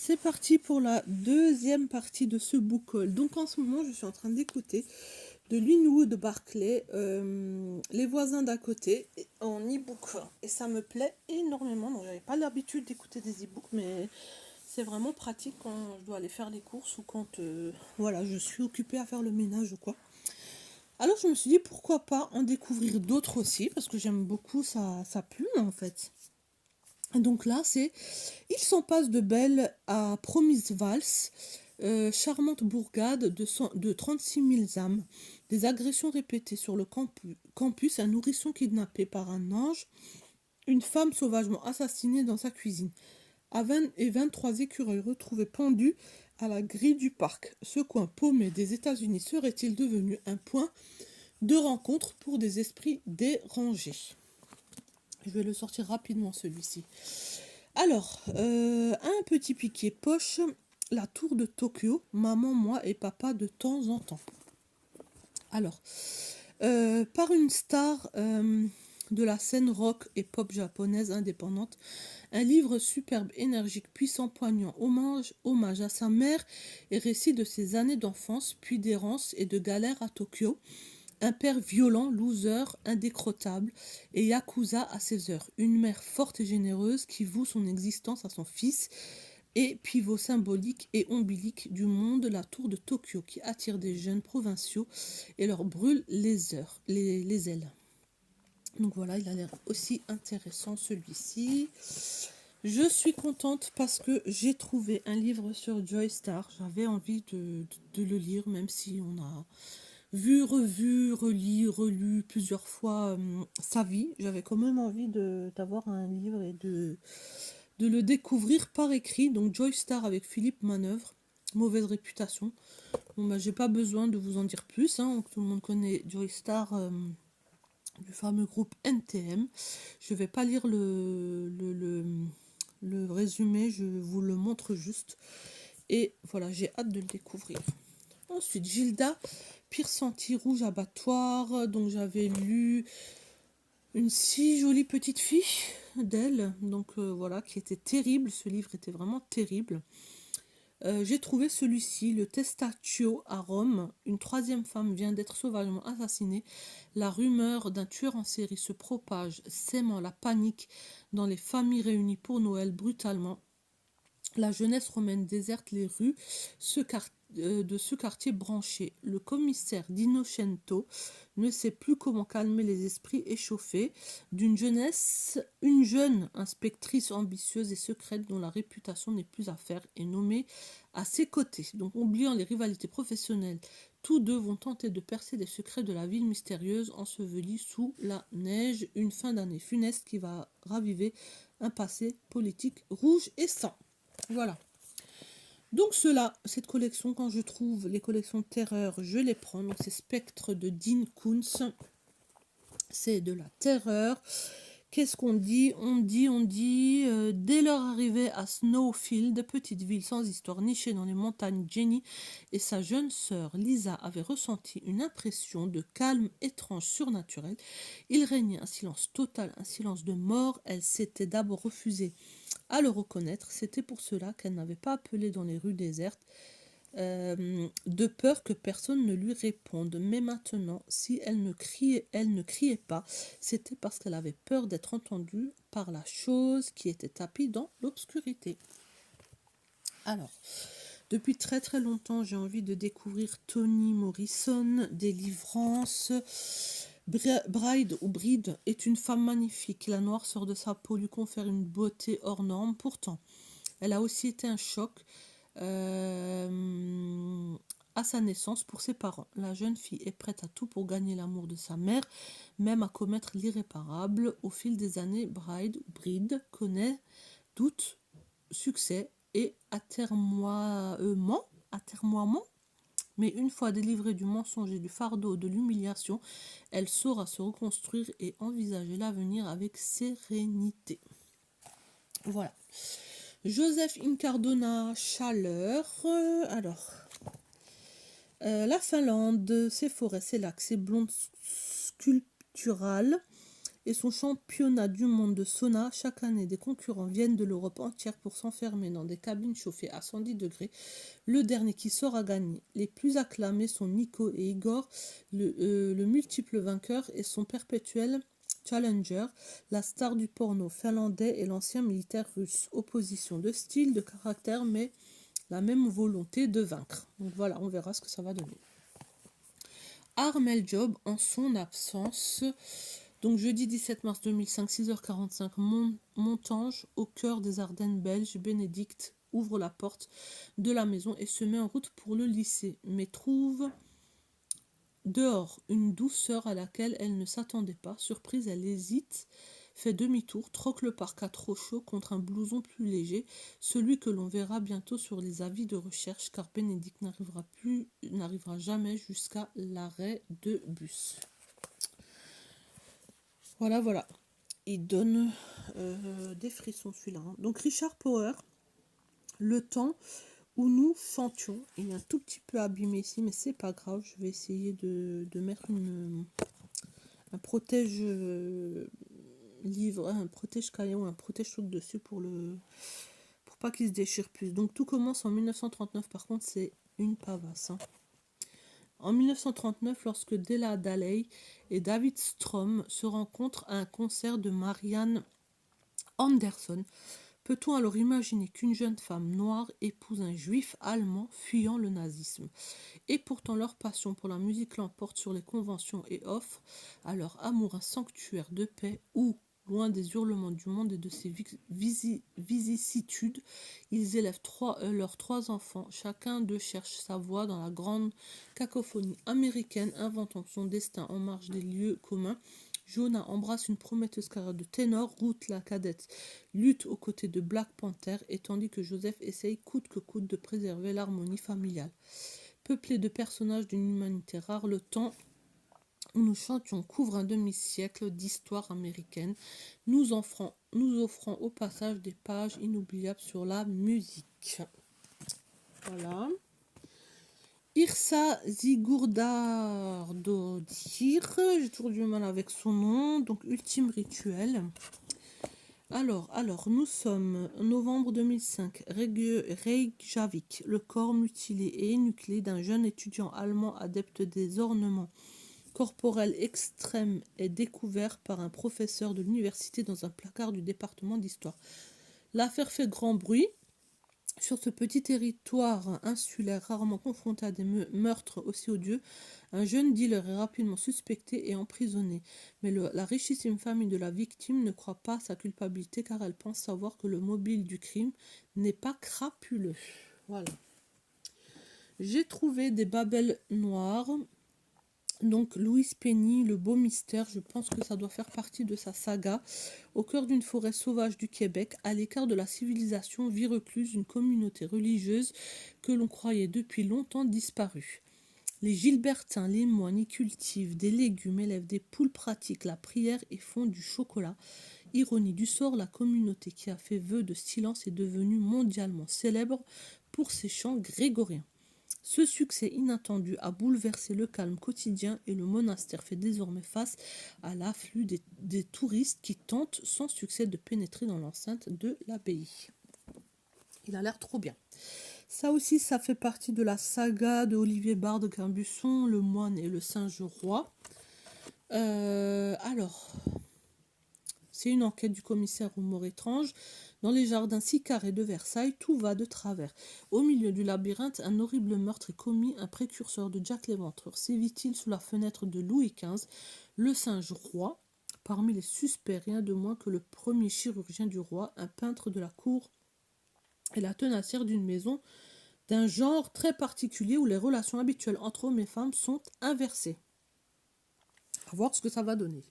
c'est parti pour la deuxième partie de ce book haul. Donc en ce moment, je suis en train d'écouter de Linwood Barclay, Les voisins d'à côté, en e-book. Et ça me plaît énormément. Donc j'avais pas l'habitude d'écouter des e-books, mais c'est vraiment pratique quand je dois aller faire les courses ou quand voilà, je suis occupée à faire le ménage ou quoi. Alors je me suis dit pourquoi pas en découvrir d'autres aussi, parce que j'aime beaucoup sa plume en fait. Et donc là, c'est Il s'en passe de belle à Promise Valse, charmante bourgade de 36 000 âmes, des agressions répétées sur le campus, un nourrisson kidnappé par un ange, une femme sauvagement assassinée dans sa cuisine, à 20 et 23 écureuils retrouvés pendus à la grille du parc. Ce coin paumé des États-Unis serait-il devenu un point de rencontre pour des esprits dérangés? Je vais le sortir rapidement celui-ci. Alors, un petit piqué poche, la tour de Tokyo, maman, moi et papa de temps en temps. Alors, par une star de la scène rock et pop japonaise indépendante, un livre superbe, énergique, puissant, poignant, hommage à sa mère et récit de ses années d'enfance, puis d'errance et de galère à Tokyo. Un père violent, loser, indécrottable et yakuza à ses heures. Une mère forte et généreuse qui voue son existence à son fils et pivot symbolique et ombilique du monde, la tour de Tokyo qui attire des jeunes provinciaux et leur brûle les ailes. Donc voilà, il a l'air aussi intéressant celui-ci. Je suis contente parce que j'ai trouvé un livre sur Joy Star. J'avais envie de le lire, même si on a vu, revu, relu plusieurs fois sa vie. J'avais quand même envie d'avoir un livre et de le découvrir par écrit. Donc Joy Star avec Philippe Manœuvre, mauvaise réputation. Bon, bah, j'ai pas besoin de vous en dire plus, hein. Tout le monde connaît Joy Star du fameux groupe NTM. Je vais pas lire le résumé, je vous le montre juste. Et voilà, j'ai hâte de le découvrir. Ensuite, Gilda, Pire senti, Rouge abattoir. Donc j'avais lu une si jolie petite fille d'elle. Donc voilà, qui était terrible. Ce livre était vraiment terrible. J'ai trouvé celui-ci, le Testaccio à Rome. Une troisième femme vient d'être sauvagement assassinée. La rumeur d'un tueur en série se propage, sèmant la panique dans les familles réunies pour Noël brutalement. La jeunesse romaine déserte les rues de ce quartier branché. Le commissaire d'Innocento ne sait plus comment calmer les esprits échauffés une jeune inspectrice ambitieuse et secrète dont la réputation n'est plus à faire est nommée à ses côtés. Donc, oubliant les rivalités professionnelles, tous deux vont tenter de percer les secrets de la ville mystérieuse ensevelie sous la neige. Une fin d'année funeste qui va raviver un passé politique rouge et sang. Voilà. Donc cette collection, quand je trouve les collections de terreur, je les prends. Donc c'est Spectre de Dean Koontz. C'est de la terreur. Qu'est-ce qu'on dit? On dit, dès leur arrivée à Snowfield, petite ville sans histoire nichée dans les montagnes, Jenny et sa jeune sœur Lisa avaient ressenti une impression de calme étrange surnaturel. Il régnait un silence total, un silence de mort. Elle s'était d'abord refusée à le reconnaître. C'était pour cela qu'elle n'avait pas appelé dans les rues désertes, de peur que personne ne lui réponde. Mais maintenant, si elle ne criait pas, c'était parce qu'elle avait peur d'être entendue par la chose qui était tapie dans l'obscurité. Alors, depuis très très longtemps, j'ai envie de découvrir Toni Morrison, Délivrance. Bride ou Bride est une femme magnifique. La noirceur de sa peau lui confère une beauté hors norme. Pourtant, elle a aussi été un choc à sa naissance pour ses parents. La jeune fille est prête à tout pour gagner l'amour de sa mère, même à commettre l'irréparable. Au fil des années, Bride connaît doutes, succès et atermoiements. Mais une fois délivrée du mensonge et du fardeau de l'humiliation, elle saura se reconstruire et envisager l'avenir avec sérénité. Voilà. Joseph Incardona, Chaleur. La Finlande, ses forêts, ses lacs, ses blondes sculpturales, et son championnat du monde de sauna. Chaque année, des concurrents viennent de l'Europe entière pour s'enfermer dans des cabines chauffées à 110 degrés. Le dernier qui sort a gagné. Les plus acclamés sont Nico et Igor, le multiple vainqueur et son perpétuel challenger, la star du porno finlandais et l'ancien militaire russe. Opposition de style, de caractère, mais la même volonté de vaincre. Donc voilà, on verra ce que ça va donner. Armel Job en son absence. Donc jeudi 17 mars 2005, 6h45, Montange, au cœur des Ardennes belges, Bénédicte ouvre la porte de la maison et se met en route pour le lycée, mais trouve dehors une douceur à laquelle elle ne s'attendait pas. Surprise, elle hésite, fait demi-tour, troque le parka trop chaud contre un blouson plus léger, celui que l'on verra bientôt sur les avis de recherche, car Bénédicte n'arrivera jamais jusqu'à l'arrêt de bus. Voilà. Il donne des frissons celui-là. Hein. Donc Richard Power, le temps où nous chantions. Il est un tout petit peu abîmé ici, mais c'est pas grave. Je vais essayer de mettre un protège livre, un protège crayon, un protège truc dessus pour pas qu'il se déchire plus. Donc tout commence en 1939. Par contre, c'est une pavasse. Hein. En 1939, lorsque Della Daley et David Strom se rencontrent à un concert de Marianne Anderson, peut-on alors imaginer qu'une jeune femme noire épouse un juif allemand fuyant le nazisme? Et pourtant leur passion pour la musique l'emporte sur les conventions et offre à leur amour un sanctuaire de paix où, loin des hurlements du monde et de ses vicissitudes, ils élèvent leurs 3 enfants. Chacun d'eux cherche sa voie dans la grande cacophonie américaine, inventant son destin en marge des lieux communs. Jonah embrasse une prometteuse carrière de ténor, Ruth la cadette lutte aux côtés de Black Panther, et tandis que Joseph essaye coûte que coûte de préserver l'harmonie familiale. Peuplé de personnages d'une humanité rare, le temps où nous chantions couvre un demi-siècle d'histoire américaine, nous offrant au passage des pages inoubliables sur la musique. Voilà. Yrsa Sigurðardóttir, j'ai toujours du mal avec son nom, donc Ultime Rituel. Alors, nous sommes en novembre 2005, Reykjavik, le corps mutilé et énuclé d'un jeune étudiant allemand adepte des ornements corporels extrêmes est découvert par un professeur de l'université dans un placard du département d'histoire. L'affaire fait grand bruit. Sur ce petit territoire insulaire rarement confronté à des meurtres aussi odieux, un jeune dealer est rapidement suspecté et emprisonné. Mais la richissime famille de la victime ne croit pas à sa culpabilité car elle pense savoir que le mobile du crime n'est pas crapuleux. Voilà. J'ai trouvé des babelles noires. Donc Louise Penny, le beau mystère, je pense que ça doit faire partie de sa saga. Au cœur d'une forêt sauvage du Québec, à l'écart de la civilisation, vit recluse une communauté religieuse que l'on croyait depuis longtemps disparue. Les Gilbertins, les moines y cultivent des légumes, élèvent des poules, pratiquent la prière et font du chocolat. Ironie du sort, la communauté qui a fait vœu de silence est devenue mondialement célèbre pour ses chants grégoriens. Ce succès inattendu a bouleversé le calme quotidien et le monastère fait désormais face à l'afflux des touristes qui tentent sans succès de pénétrer dans l'enceinte de l'abbaye. Il a l'air trop bien. Ça aussi, ça fait partie de la saga de Olivier Bard de Grimbusson, Le Moine et le Singe Roi. Alors, c'est une enquête du commissaire aux morts étranges. Dans les jardins si carrés de Versailles, tout va de travers. Au milieu du labyrinthe, un horrible meurtre est commis. Un précurseur de Jack l'Éventreur sévit-il sous la fenêtre de Louis XV, le singe roi. Parmi les suspects, rien de moins que le premier chirurgien du roi, un peintre de la cour et la tenacière d'une maison d'un genre très particulier où les relations habituelles entre hommes et femmes sont inversées. À voir ce que ça va donner.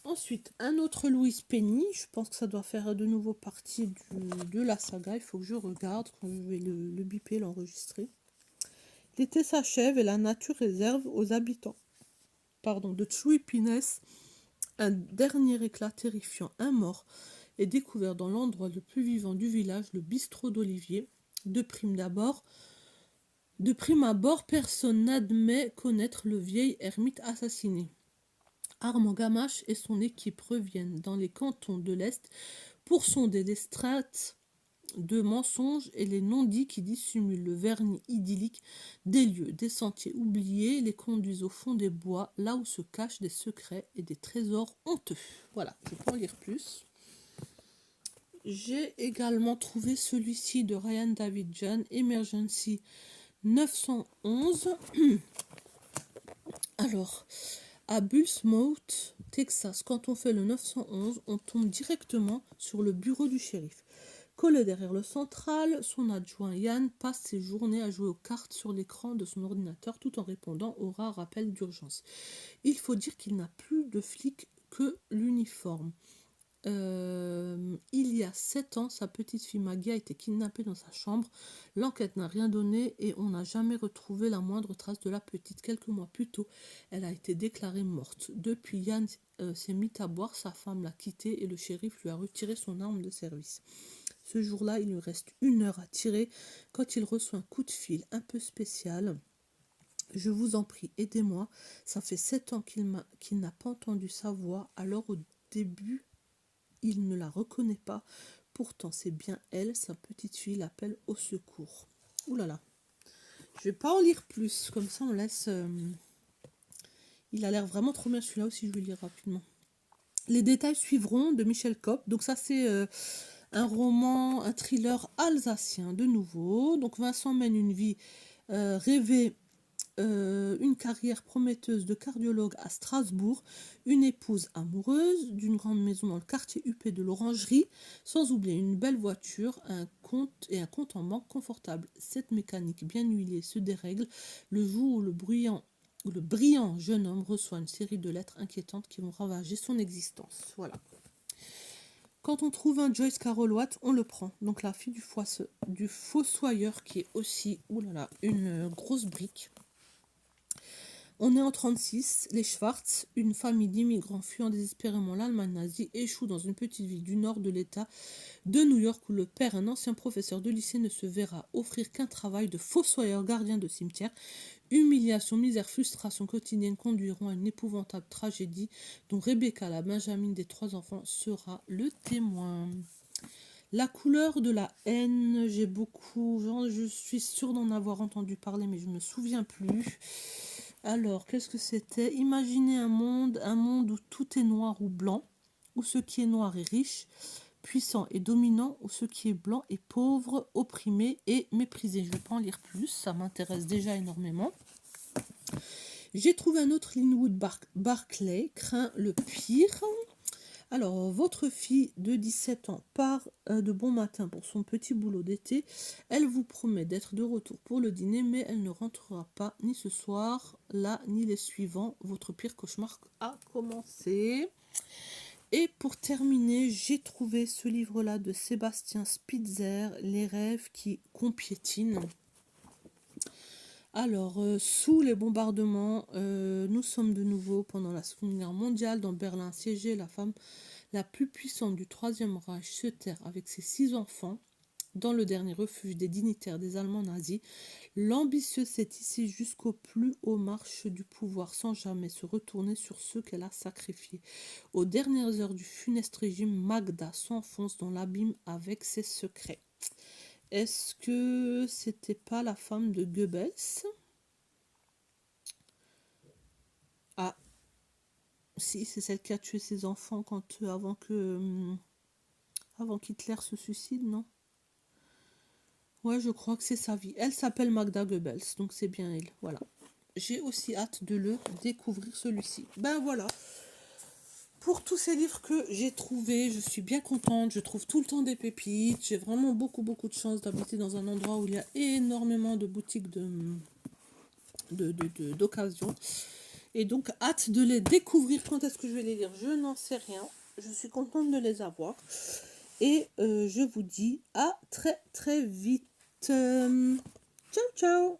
Ensuite, un autre Louise Penny, je pense que ça doit faire de nouveau partie de la saga, il faut que je regarde, quand je vais le biper, l'enregistrer. L'été s'achève et la nature réserve aux habitants de Tsouipinès un dernier éclat terrifiant. Un mort est découvert dans l'endroit le plus vivant du village, le bistrot d'Olivier. De prime abord, personne n'admet connaître le vieil ermite assassiné. Armand Gamache et son équipe reviennent dans les cantons de l'Est pour sonder les strates de mensonges et les non-dits qui dissimulent le vernis idyllique des lieux, des sentiers oubliés, les conduisent au fond des bois, là où se cachent des secrets et des trésors honteux. Voilà, je peux en lire plus. J'ai également trouvé celui-ci de Ryan David John, Emergency 911. Alors, à Bullsmouth, Texas, quand on fait le 911, on tombe directement sur le bureau du shérif. Collé derrière le central, son adjoint Yann passe ses journées à jouer aux cartes sur l'écran de son ordinateur tout en répondant aux rares appels d'urgence. Il faut dire qu'il n'a plus de flic que l'uniforme. Il y a 7 ans, sa petite fille Maggie a été kidnappée dans sa chambre. L'enquête n'a rien donné et on n'a jamais retrouvé la moindre trace de la petite. Quelques mois plus tôt, elle a été déclarée morte. Depuis, Yann s'est mis à boire, sa femme l'a quitté et le shérif lui a retiré son arme de service. Ce jour-là, il lui reste 1 heure à tirer quand il reçoit un coup de fil un peu spécial. Je vous en prie, aidez-moi. Ça fait 7 ans qu'il n'a pas entendu sa voix. Alors au début, il ne la reconnaît pas. Pourtant, c'est bien elle, sa petite fille, l'appelle au secours. Ouh là là. Je vais pas en lire plus. Comme ça, on laisse... Il a l'air vraiment trop bien celui-là aussi, je vais le lire rapidement. Les détails suivront de Michel Kopp. Donc ça, c'est... un roman, un thriller alsacien de nouveau. Donc Vincent mène une vie rêvée, une carrière prometteuse de cardiologue à Strasbourg, une épouse amoureuse, d'une grande maison dans le quartier huppé de l'Orangerie, sans oublier une belle voiture, un compte en banque confortable. Cette mécanique bien huilée se dérègle le jour où le brillant jeune homme reçoit une série de lettres inquiétantes qui vont ravager son existence. Voilà. Quand on trouve un Joyce Carol Oates, on le prend. Donc la fille du fossoyeur qui est aussi une grosse brique. On est en 1936, les Schwartz, une famille d'immigrants fuyant désespérément l'Allemagne nazie, échouent dans une petite ville du nord de l'État de New York où le père, un ancien professeur de lycée, ne se verra offrir qu'un travail de fossoyeur gardien de cimetière. Humiliation, misère, frustration quotidienne conduiront à une épouvantable tragédie dont Rebecca, la Benjamin des 3 enfants, sera le témoin. La couleur de la haine, je suis sûre d'en avoir entendu parler, mais je ne me souviens plus. Alors, qu'est-ce que c'était? Imaginez un monde où tout est noir ou blanc, où ce qui est noir est riche, puissant et dominant, où ce qui est blanc est pauvre, opprimé et méprisé. Je ne vais pas en lire plus, ça m'intéresse déjà énormément. J'ai trouvé un autre Linwood Barclay, craint le pire. Alors, votre fille de 17 ans part de bon matin pour son petit boulot d'été. Elle vous promet d'être de retour pour le dîner, mais elle ne rentrera pas ni ce soir, là, ni les suivants. Votre pire cauchemar a commencé. Et pour terminer, j'ai trouvé ce livre-là de Sébastien Spitzer, Les rêves qui compiétinent. Alors, sous les bombardements, nous sommes de nouveau pendant la Seconde Guerre mondiale, dans Berlin assiégé, la femme la plus puissante du Troisième Reich se terre avec ses 6 enfants dans le dernier refuge des dignitaires des Allemands nazis. L'ambitieuse s'est hissée jusqu'au plus haut marche du pouvoir sans jamais se retourner sur ceux qu'elle a sacrifiés. Aux dernières heures du funeste régime, Magda s'enfonce dans l'abîme avec ses secrets. Est-ce que c'était pas la femme de Goebbels? Ah, si, c'est celle qui a tué ses enfants avant qu'Hitler se suicide, non? Ouais, je crois que c'est sa vie. Elle s'appelle Magda Goebbels, donc c'est bien elle. Voilà. J'ai aussi hâte de le découvrir, celui-ci. Ben voilà. Pour tous ces livres que j'ai trouvés, je suis bien contente. Je trouve tout le temps des pépites. J'ai vraiment beaucoup de chance d'habiter dans un endroit où il y a énormément de boutiques d'occasion. Et donc, hâte de les découvrir. Quand est-ce que je vais les lire? Je n'en sais rien. Je suis contente de les avoir. Et je vous dis à très vite. Ciao, ciao!